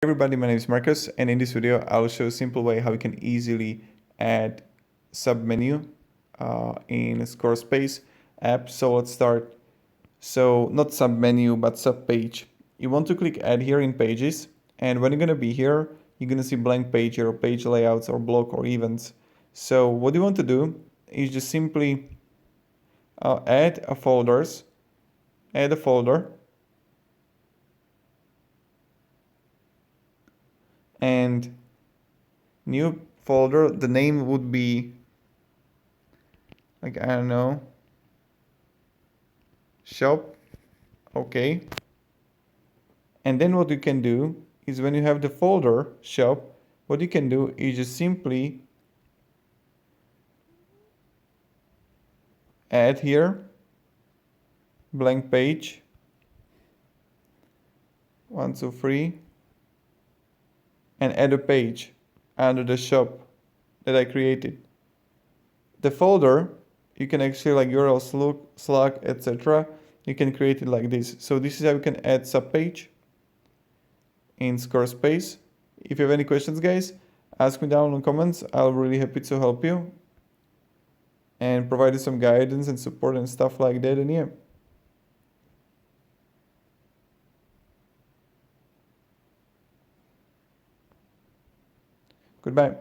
Everybody, my name is Marcus, and in this video I'll show a simple way how you can easily add submenu in Squarespace app. So let's start. So not submenu but subpage. You want to click add here in pages, and when you're gonna be here, you're gonna see blank page here, or page layouts or block or events. So what you want to do is just simply add a folder, and new folder. The name would be like, I don't know, shop. Okay. And then what you can do is when you have the folder shop, what you can do is just simply add here blank page 1, 2, 3 and add a page under the shop that I created. The folder, you can actually like URL slug, etc. You can create it like this. So this is how you can add subpage in Squarespace. If you have any questions, guys, ask me down in the comments. I'll be really happy to help you and provide you some guidance and support and stuff like that. And yeah, goodbye.